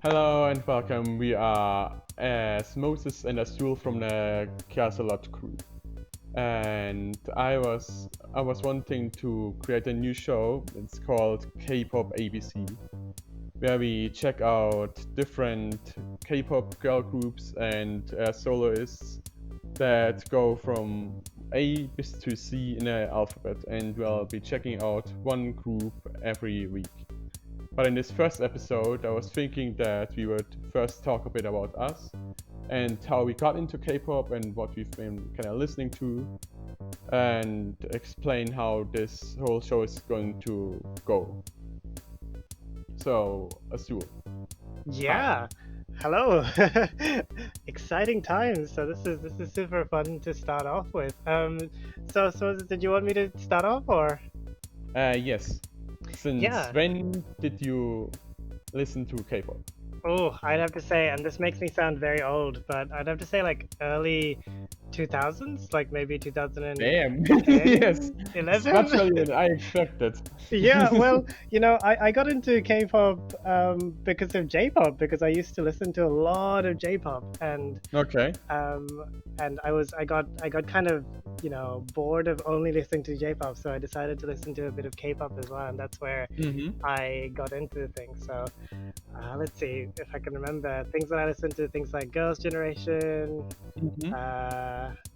Hello and welcome. We are Smoses and Azul from the Caresalot crew. And I was wanting to create a new show. It's called Kpop ABC, where we check out different K-pop girl groups and soloists that go from A to C in the alphabet, and we'll be checking out one group every week. But in this first episode, I was thinking that we would first talk a bit about us and how we got into K-pop and what we've been kind of listening to, and explain how this whole show is going to go. So, Azul. Yeah. Hello. Exciting times. So this is super fun to start off with. So did you want me to start off or? Yes. Since Yeah. when did you listen to K-pop? Oh, I'd have to say, and this makes me sound very old, but I'd have to say like early 2000s, like maybe 2010, Damn. Yes. It's much 11. earlier than I expected. Yeah, well, I got into K-pop because of J-pop because I used to listen to a lot of J-pop Okay. and I got kind of bored of only listening to J-pop, so I decided to listen to a bit of K-pop as well, and that's where Mm-hmm. I got into things. So let's see if I can remember things that I listened to, things like Girls' Generation, Mm-hmm.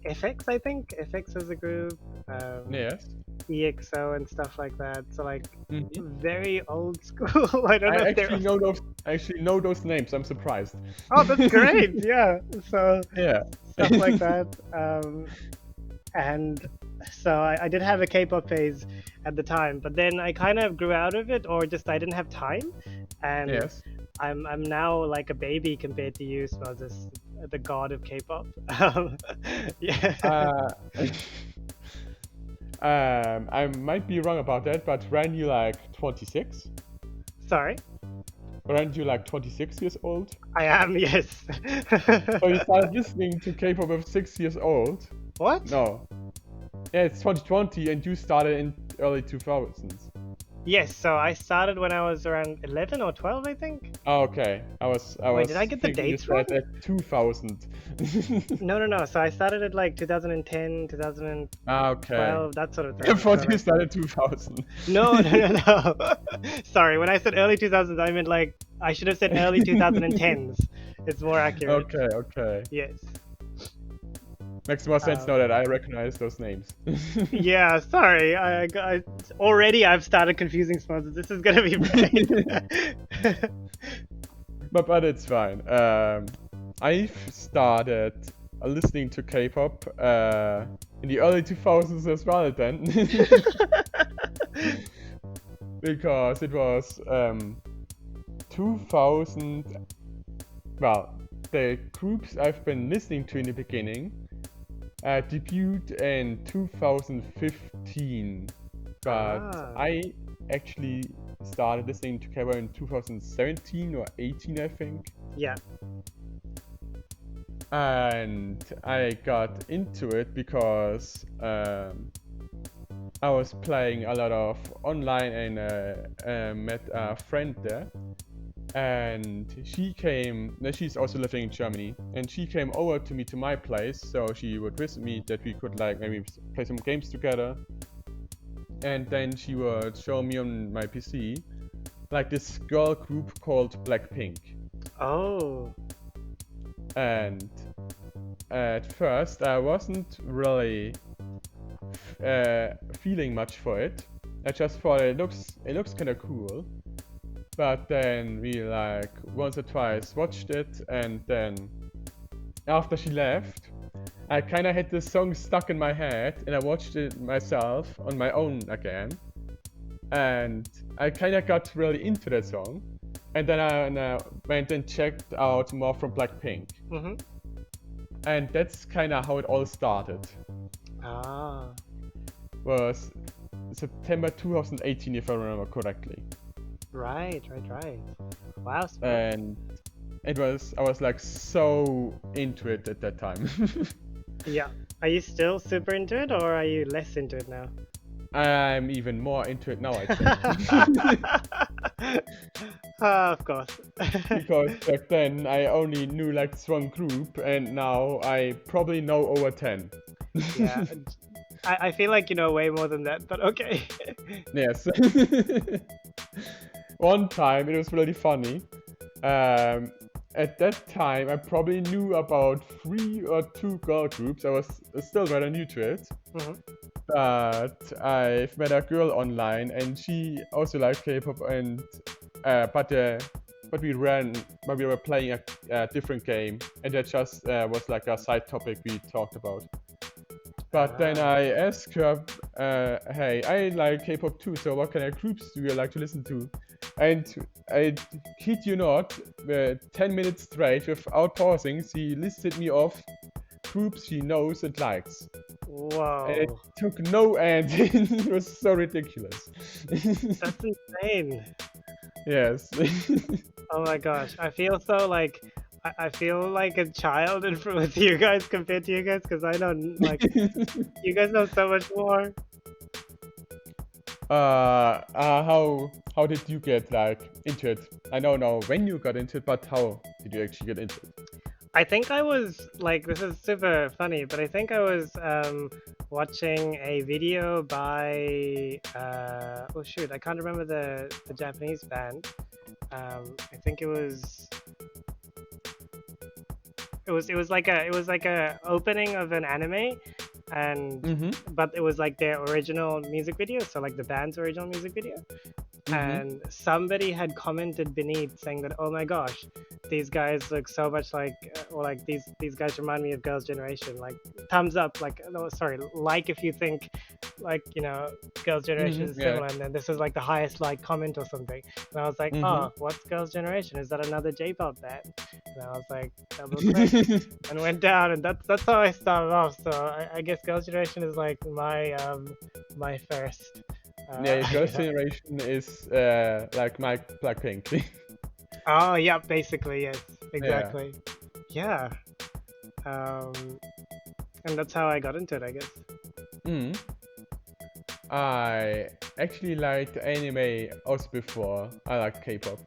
FX, I think FX as a group, Yes. EXO and stuff like that. So like Mm-hmm. very old school. I don't know I if they're. actually know those names. I'm surprised. Oh, that's great! Yeah. So Yeah. stuff like that. And so I did have a K-pop phase at the time, but then I kind of grew out of it, or just I didn't have time, and Yes. I'm now like a baby compared to you, Smoses, the god of K-pop. Yeah. Uh, I might be wrong about that, but weren't you like 26? Sorry, Weren't you like 26 years old? I am. Yes. So you started listening to K-pop at 6 years old? What? No. Yeah, it's 2020 and you started in early 2000s. Yes. So I started when I was around 11 or 12, I think. Oh, okay. I was Wait, did I get the thinking you dates wrong? started at 2000. No. So I started at like 2010, 2012, Okay. that sort of I thing. thought So, you started 2000. no. Sorry, when I said early 2000s, I meant like I should have said early 2010s. It's more accurate. Okay. Yes. Makes more sense Um, now that I recognize those names. Yeah, sorry. Already I've started confusing sponsors. This is gonna be great. But it's fine. I've started listening to K-pop in the early 2000s as well then. Because it was 2000. Well, the groups I've been listening to in the beginning debuted in 2015, but Ah. I actually started listening to K-pop in 2017 or 18, I think. Yeah. And I got into it because I was playing a lot of online and met a friend there. And she's also living in Germany, and she came over to me to my place, so she would visit me that we could like maybe play some games together. And then she would show me on my PC like this girl group called Blackpink. Oh. And at first I wasn't really feeling much for it. I just thought it looks kind of cool. But then we like once or twice watched it, and then after she left, I kind of had this song stuck in my head, and I watched it myself on my own again, and I kind of got really into that song, and then I went and checked out more from Blackpink, Mhm. and that's kind of how it all started. Ah. Was September 2018, if I remember correctly. Right. Wow. And I was like so into it at that time. Yeah. Are you still super into it, or are you less into it now? I'm even more into it now, I think. Of course. Because back then I only knew like this one group, and now I probably know over 10. Yeah, I feel like you know way more than that, but okay. Yes. One time it was really funny. At that time I probably knew about 3 or 2 girl groups. I was still rather new to it. Mhm. But I've met a girl online, and she also liked K-pop, and but we were playing a different game, and that just was like a side topic we talked about. But then I asked her, hey, I like K-pop too, so what kind of groups do you like to listen to? And I kid you not, 10 minutes straight without pausing, she listed me off groups she knows and likes. Whoa. And it took no end. It was so ridiculous. That's insane. Yes. Oh my gosh. I feel so like I feel like a child with you guys compared to you guys because I know like you guys know so much more. How did you get like into it? I don't know when you got into it, but how did you actually get into it? I think I was like, this is super funny, but I think I was watching a video by oh shoot, I can't remember the Japanese band. I think it was like a opening of an anime, and but it was like their original music video, so like the band's original music video. And somebody had commented beneath saying that, oh my gosh, these guys look so much like, or like these guys remind me of Girls' Generation. Like thumbs up, like no, sorry, like if you think like Girls' Generation is similar, and then this is like the highest like comment or something. And I was like, oh, what's Girls' Generation? Is that another J-pop band? And I was like, double click and went down, and that's how I started off. So I guess Girls' Generation is like my first. Yeah, Girls' Generation is like my Blackpink. Oh, yeah, basically, yes, exactly. Yeah. And that's how I got into it, I guess. I actually liked anime also before I liked K-pop.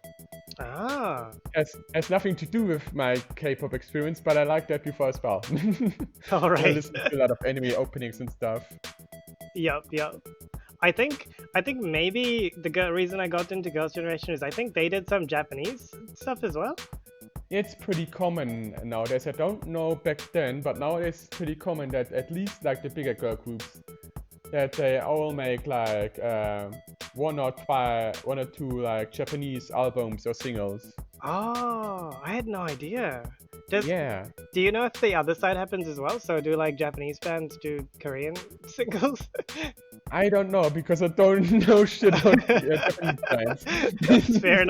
Ah. Has nothing to do with my K-pop experience, but I liked that before as well. All right. I listened to a lot of anime openings and stuff. Yep. I think maybe the reason I got into Girls' Generation is I think they did some Japanese stuff as well. It's pretty common nowadays. I don't know back then, but nowadays it's pretty common that at least like the bigger girl groups, that they all make like 1 or 2 like Japanese albums or singles. Oh, I had no idea. Do you know if the other side happens as well? So do like Japanese bands do Korean singles? I don't know because I don't know shit about Japanese bands. Fair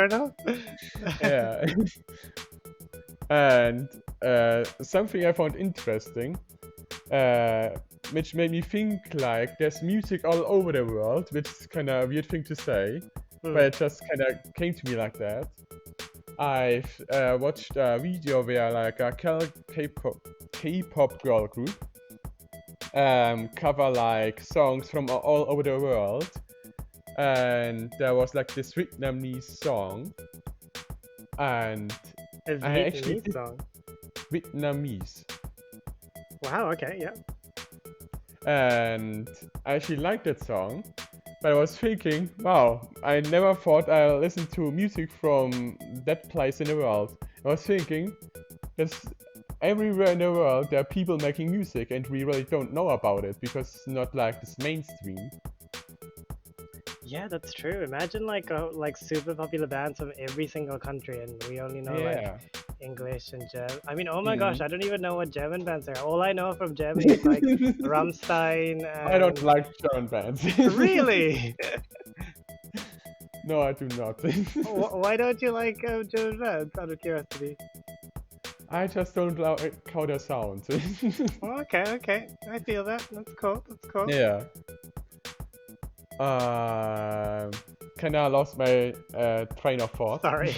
enough. Yeah. And something I found interesting, which made me think like there's music all over the world, which is kind of a weird thing to say, but it just kind of came to me like that. I've watched a video where like a K-pop girl group cover like songs from all over the world, and there was like this Vietnamese song, and I actually did Vietnamese. Wow. Okay. Yeah. And I actually liked that song, but I was thinking, wow, I never thought I'd listen to music from that place in the world. I was thinking, there's everywhere in the world there are people making music, and we really don't know about it because it's not like this mainstream. Yeah, that's true. Imagine like super popular bands from every single country, and we only know like English and German. I mean, oh my gosh, I don't even know what German bands are. All I know from Germany is like Rammstein. And... I don't like German bands. Really? No, I do not. Why don't you like German bands? Out of curiosity. I just don't like how they sound. Okay. I feel that. That's cool. Yeah. Kinda lost my train of thought. Sorry.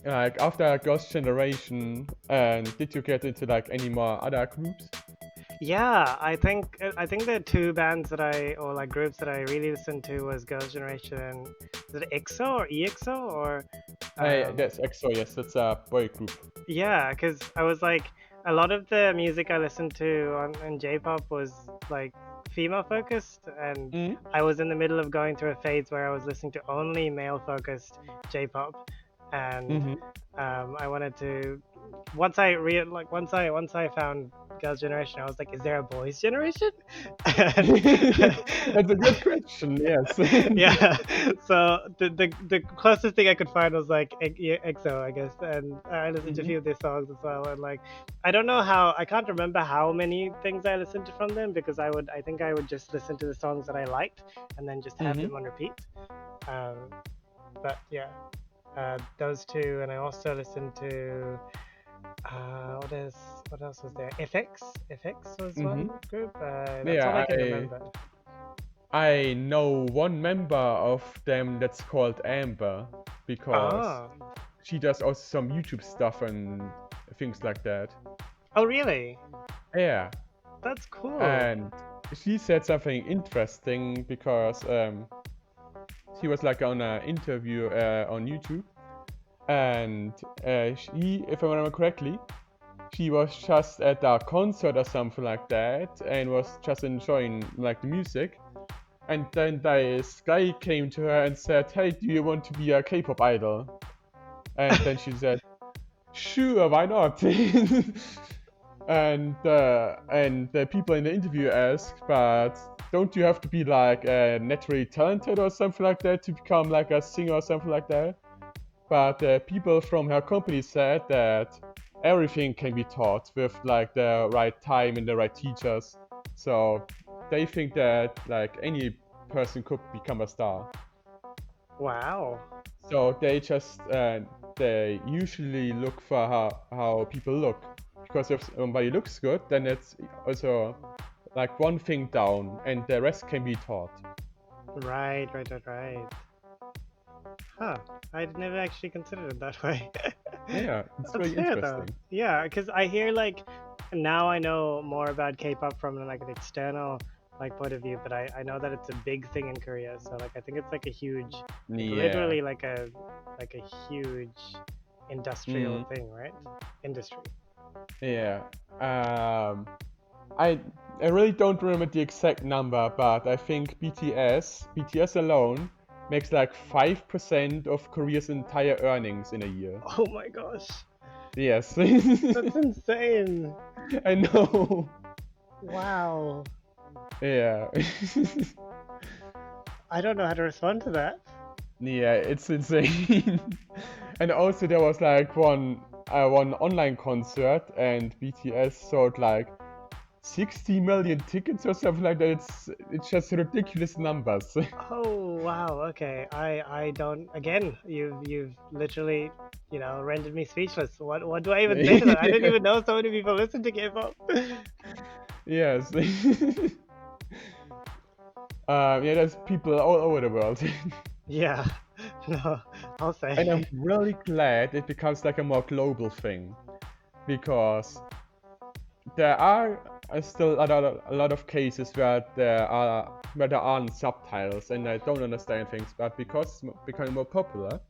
Like after Girls' Generation, did you get into like any more other groups? Yeah, I think the two bands that or like groups that I really listened to was Girls' Generation and is it EXO or EXO or That's EXO, yes, that's a boy group. yeah, because I was like a lot of the music I listened to on in J-pop was like female focused, and Mm. I was in the middle of going through a phase where I was listening to only male focused J-pop, and Mm-hmm. I wanted to once I found Girls' Generation, I was like, is there a boys' generation? And That's a good question, yes. yeah, so the closest thing I could find was like EXO, I guess, and I listened to a Mm-hmm. few of their songs as well. And like, I can't remember how many things I listened to from them because I think I would just listen to the songs that I liked and then just have Mm-hmm. them on repeat. Um, but yeah, those two, and I also listened to what what else was there? FX was Mm-hmm. one group. That's all Yeah, I can remember. I know one member of them that's called Amber because Oh, she does also some YouTube stuff and things like that. oh really? Yeah, That's cool. and she said something interesting because she was like on an interview on YouTube, and she, if I remember correctly, she was just at a concert or something like that and was just enjoying like the music. And then this guy came to her and said, "Hey, do you want to be a K-pop idol?" And then she said, "Sure, why not?" And the people in the interview asked, "But don't you have to be like naturally talented or something like that to become like a singer or something like that?" But people from her company said that everything can be taught with like the right time and the right teachers. So they think that like any person could become a star. Wow. So they just they usually look for how people look, because if somebody looks good, then it's also like one thing down, and the rest can be taught. Right. Huh. I'd never actually considered it that way. Yeah, it's That's really fair though. interesting. Yeah, because I hear like now I know more about K-pop from like an external like point of view, but I know that it's a big thing in Korea. So like I think it's like a huge, like Yeah. literally like a huge industrial Mm, thing, right? Industry. yeah. Um, I I really don't remember the exact number, but I think BTS alone makes like 5% of Korea's entire earnings in a year. Oh my gosh, Yes. that's insane! I know. Wow, Yeah. I don't know how to respond to that. Yeah, it's insane. And also there was like one online concert and BTS sold like 60 million tickets or something like that. It's just ridiculous numbers. Oh wow, okay. I don't again, you've literally, rendered me speechless. What do I even say to that? I didn't even know so many people listen to K-pop. Yes. Yeah, there's people all over the world. Yeah. No, I'll And I'm say. really glad it becomes like a more global thing, because there are still a lot of cases where there aren't subtitles and I don't understand things, but because it's becoming more popular,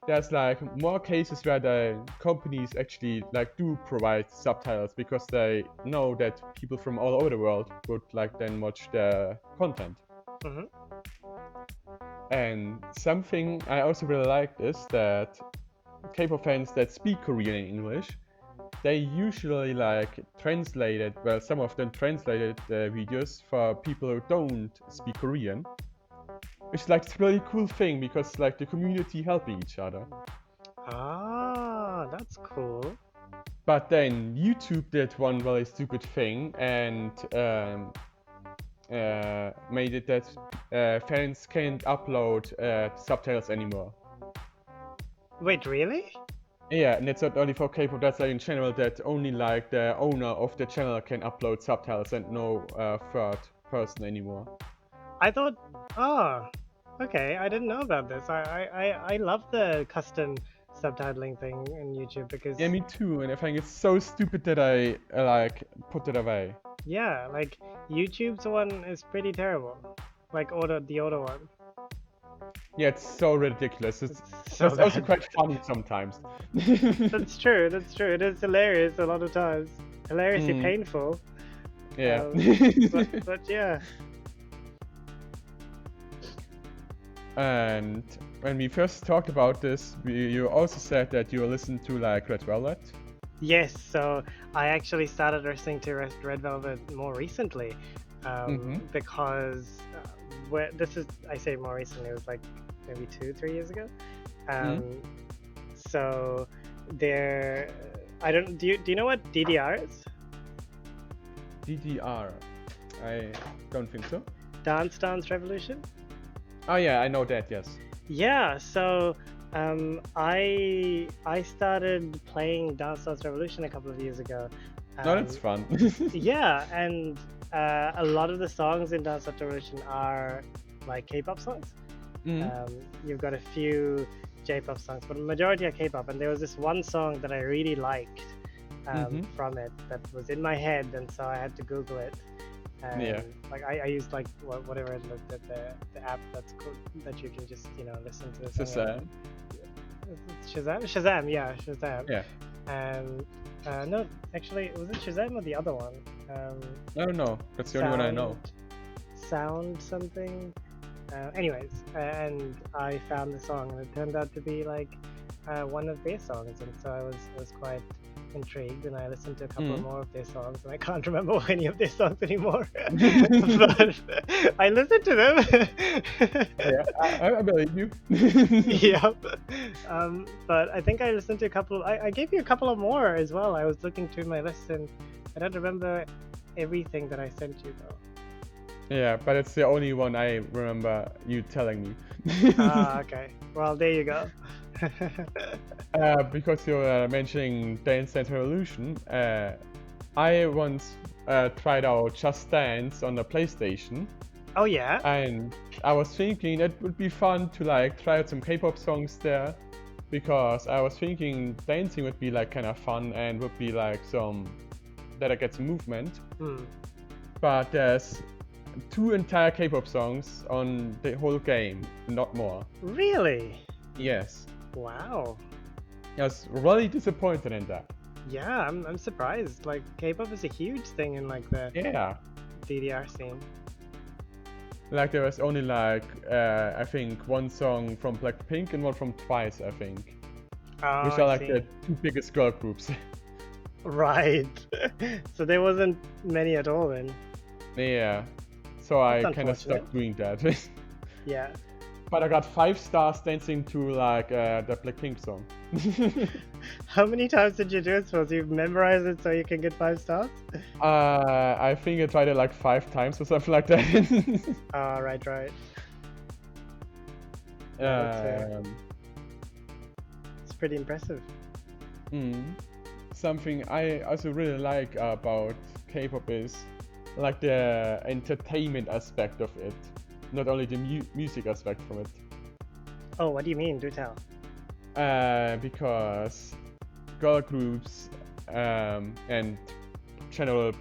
there's like more cases where the companies actually like do provide subtitles because they know that people from all over the world would like then watch the content. Hmm. And something I also really like is that K-pop fans that speak Korean in English, they usually like translated, well, some of them translated the videos for people who don't speak Korean, which is like a really cool thing because like the community helping each other. Ah, that's cool. But then YouTube did one really stupid thing and made it that fans can't upload subtitles anymore. Wait, really? Yeah, and it's not only for K-pop, that's like in general that only like the owner of the channel can upload subtitles and no third person anymore. I thought, oh, okay. I didn't know about this. I love the custom subtitling thing in YouTube because Yeah, me too, and I think it's so stupid that I like put it away. Yeah, like YouTube's one is pretty terrible. Like the older one. Yeah, it's so ridiculous. It's so also bad. quite funny sometimes. That's true. That's true. It is hilarious a lot of times. Hilariously painful. Yeah. But yeah. And when we first talked about this, you also said that you listened to like Red Velvet. Yes, so I actually started listening to Red Velvet more recently, because I say more recently, it was like maybe 2-3 years ago. So do you know what DDR is? DDR? I don't think so. Dance Revolution? Oh yeah, I know that, yes. Yeah, so I started playing Dance Revolution a couple of years ago. No, that's fun. Yeah, and a lot of the songs in Dance Revolution are like K-pop songs. You've got a few J-pop songs, but the majority are K-pop. And there was this one song that I really liked from it that was in my head, and so I had to Google it. Like I used like whatever the app that's cool, that you can just listen to the song. Shazam, yeah, Shazam. Yeah. And no, actually, was it Shazam or the other one? I don't know. That's the only one I know. Sound something. Anyways, and I found the song, and it turned out to be like one of their songs, and so I was quite intrigued, and I listened to a couple more of their songs, and I can't remember any of their songs anymore. But I listened to them. Yeah, I believe you. Yeah. But I think I listened to a couple. I gave you a couple of more as well. I was looking through my list, and I don't remember everything that I sent you though. Yeah, but it's the only one I remember you telling me. Okay. Well, there you go. Because you were mentioning Dance Dance Revolution, I once tried out Just Dance on the PlayStation. Oh yeah? And I was thinking it would be fun to like try out some K-pop songs there, because I was thinking dancing would be like kind of fun and would be like that I get some movement. But there's 2 entire K-pop songs on the whole game, not more. Really? Yes. Wow. I was really disappointed in that. Yeah, I'm surprised. Like K-pop is a huge thing in like the DDR scene. Like there was only like I think one song from Blackpink and one from Twice, I think, which are like the 2 biggest girl groups. Right. So there wasn't many at all then. Yeah. So I kind of stopped doing that. Yeah. But I got 5 stars dancing to like the Blackpink song. How many times did you do it? Suppose you memorize it so you can get 5 stars? I think I tried it like 5 times or something like that. Right. It's pretty impressive. Something I also really like about K-pop is like the entertainment aspect of it, not only the music aspect from it. Oh, what do you mean? Do tell. Because girl groups and general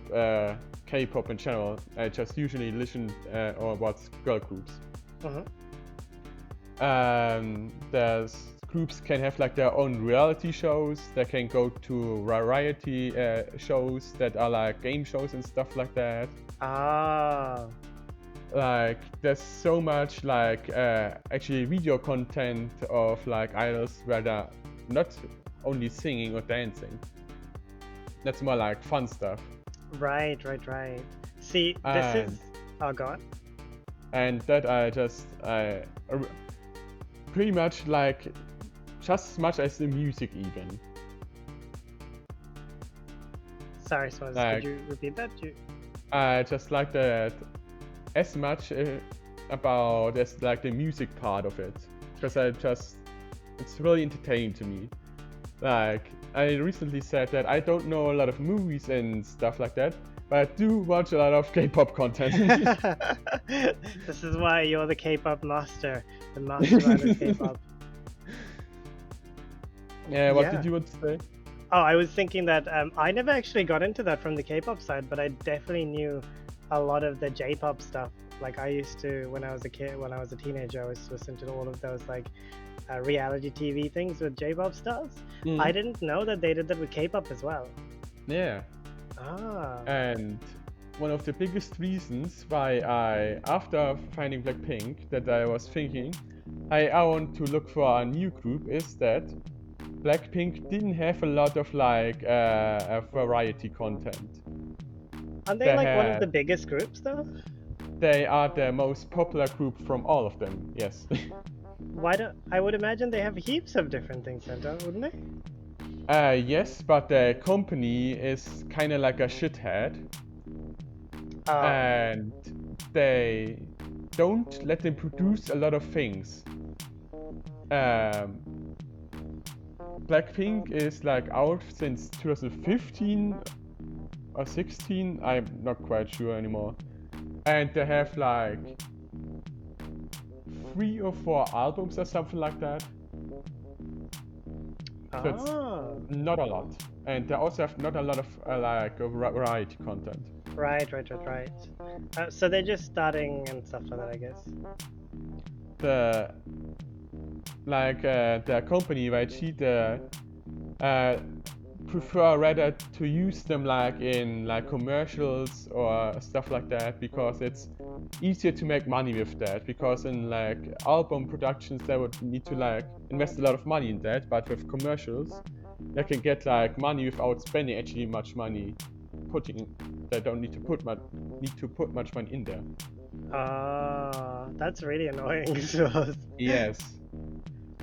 K-pop in general, I just usually listen or watch girl groups. There's groups can have like their own reality shows. They can go to variety shows that are like game shows and stuff like that. Like there's so much like actually video content of like idols where they're not only singing or dancing. That's more like fun stuff. Right. See, this is... Oh, go on. And that I pretty much like just as much as the music even. Sorry, Smoses, could you repeat that? I just like that as much about as like the music part of it, because it's really entertaining to me. Like I recently said that I don't know a lot of movies and stuff like that, but I do watch a lot of K-pop content. This is why you're the K-pop master, the mastermind of K-pop. Yeah, what did you want to say? Oh, I was thinking that I never actually got into that from the K-pop side, but I definitely knew a lot of the J-pop stuff. Like I used to when I was a kid, when I was a teenager, I was listening to all of those like reality TV things with J-pop stars. I didn't know that they did that with K-pop as well. Yeah. Ah. And one of the biggest reasons why after finding Blackpink, that I was thinking, I want to look for a new group is that Blackpink didn't have a lot of like variety content. Aren't they like one of the biggest groups though? They are the most popular group from all of them, yes. Why don't I would imagine they have heaps of different things then, wouldn't they? Yes, but the company is kind of like a shithead. Oh. And they don't let them produce a lot of things. Blackpink is like out since 2015 or 16, I'm not quite sure anymore. And they have like 3 or 4 albums or something like that. So it's not a lot. And they also have not a lot of like variety content. Right. So they're just starting and stuff like that, I guess. The company, right? Prefer rather to use them like in like commercials or stuff like that, because it's easier to make money with that, because in like album productions they would need to like invest a lot of money in that, but with commercials they can get like money without spending actually much money. They don't need to put much money in there. That's really annoying. Yes.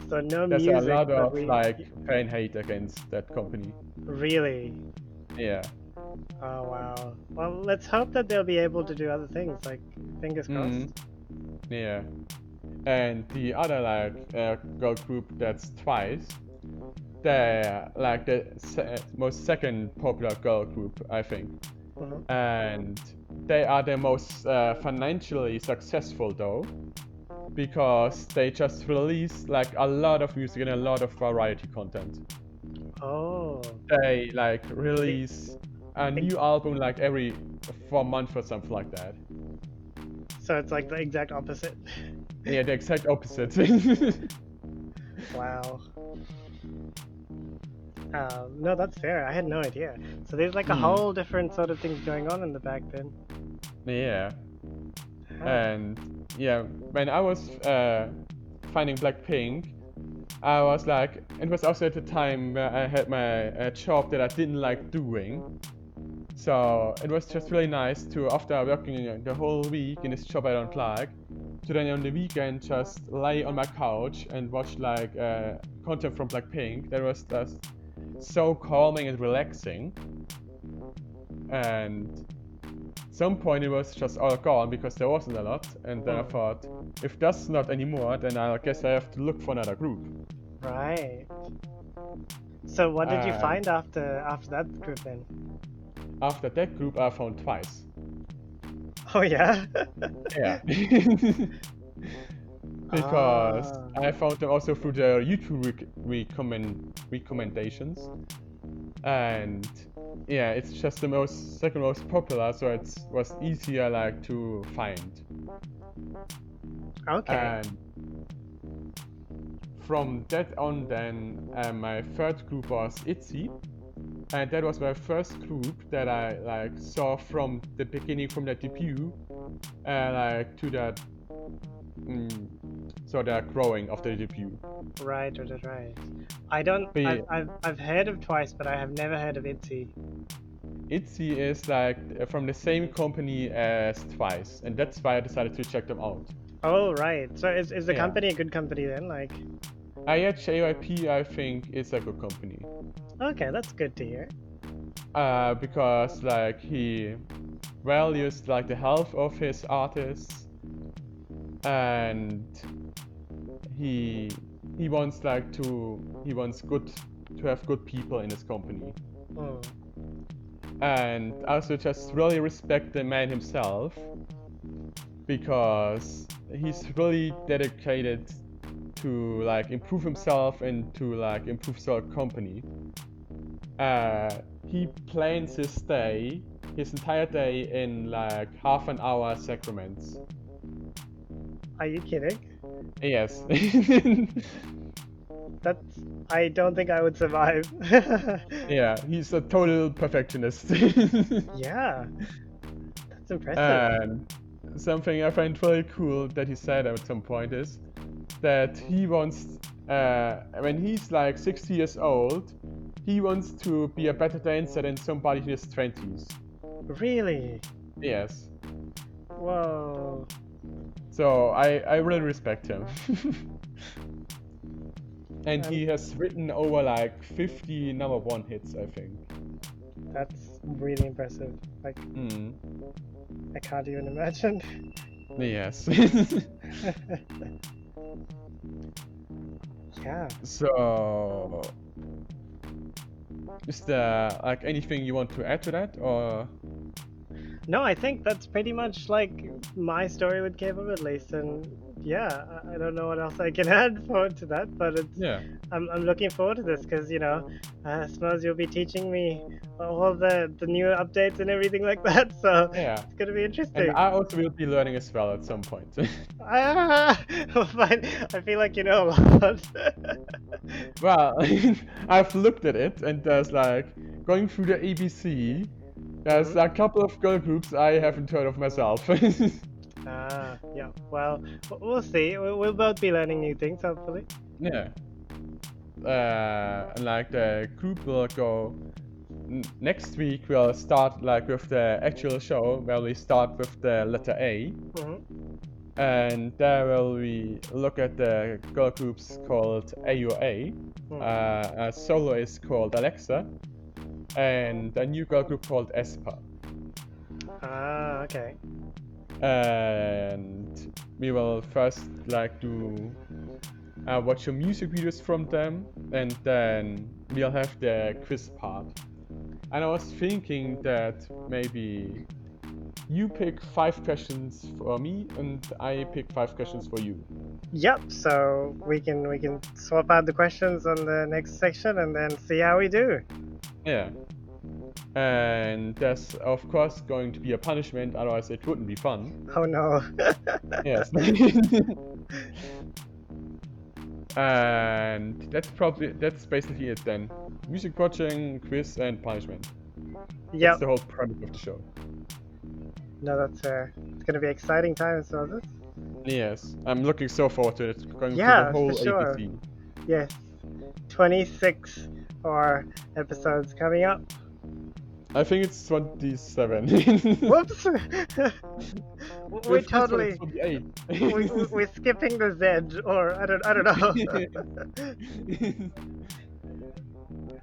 So no There's music. There's a lot of like fan hate against that company. Really? Yeah. Oh wow. Well, let's hope that they'll be able to do other things. Like, fingers crossed. Yeah. And the other like girl group that's Twice. They're like the most second popular girl group, I think. And they are the most financially successful though, because they just release like a lot of music and a lot of variety content. Oh. They like release a new album like every 4 months or something like that. So it's like the exact opposite. Yeah, the exact opposite. Wow. No, that's fair. I had no idea. So there's like a whole different sort of things going on in the back then. Yeah. And yeah, when I was finding Blackpink, I was like, it was also at the time where I had my job that I didn't like doing. So it was just really nice to, after working the whole week in this job I don't like, to then on the weekend just lay on my couch and watch like content from Blackpink. That was just so calming and relaxing. And at some point it was just all gone because there wasn't a lot, and then I thought, if that's not anymore, then I guess I have to look for another group. Right. So what did you find after that group then? After that group I found Twice. Oh yeah? Yeah. Because I found them also through the YouTube recommendations. And yeah, it's just the second most popular, so it was easier like to find. Okay. And from that on then, my third group was ITZY, and that was my first group that I like saw from the beginning, from the debut, like to that. So they're growing after the debut. Right. I don't. I've heard of Twice, but I have never heard of ITZY. ITZY is like from the same company as Twice, and that's why I decided to check them out. Oh right. So is the company a good company then? Like. Yeah, JYP I think is a good company. Okay, that's good to hear. Because like he values like the health of his artists, and he wants good to have good people in his company. And I also just really respect the man himself, because he's really dedicated to like improve himself and to like improve the company. he plans his entire day in like half an hour segments. Are you kidding? Yes. I don't think I would survive. Yeah, he's a total perfectionist. Yeah, that's impressive. And something I find really cool that he said at some point is that he wants, when he's like 60 years old, he wants to be a better dancer than somebody in his 20s. Really? Yes. Whoa. So I really respect him. And he has written over like 50 number one hits, I think. That's really impressive. Like, I can't even imagine. Yes. Yeah. So, is there like anything you want to add to that, or? No, I think that's pretty much like my story with Kpop at least, and yeah, I don't know what else I can add to that, but Yeah. I'm looking forward to this because I suppose you'll be teaching me all the new updates and everything like that, so Yeah. it's gonna be interesting. And I also will be learning as well at some point. Fine. I feel like you know a lot. Well, I've looked at it, and there's like going through the ABC. There's a couple of girl groups I haven't heard of myself. Yeah. Well, we'll see. We'll both be learning new things, hopefully. Yeah. And like the group will go next week. We'll start like with the actual show where we start with the letter A, and there will we look at the girl groups called AUA. A solo is called Alexa, and a new girl group called Espa. Okay. And we will first like do watch your music videos from them, and then we'll have the quiz part. And I was thinking that maybe you pick 5 questions for me, and I pick 5 questions for you. Yep. So we can swap out the questions on the next section and then see how we do. Yeah. And there's of course going to be a punishment, otherwise it wouldn't be fun. Oh no. Yes. And that's basically it then. Music watching, quiz, and punishment. Yep. That's the whole premise of the show. No, that's fair. It's gonna be exciting times, Smoses. Yes, I'm looking so forward to it. Going through Yeah, the whole for sure. ABC. Yes. 26 or episodes coming up. I think it's 27. Whoops! We're totally 28. we're skipping the Z, or I don't know.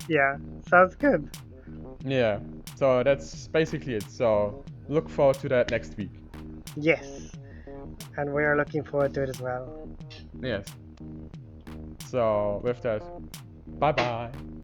Yeah, sounds good. Yeah, so that's basically it. So look forward to that next week. Yes, and we are looking forward to it as well. Yes. So with that, bye bye.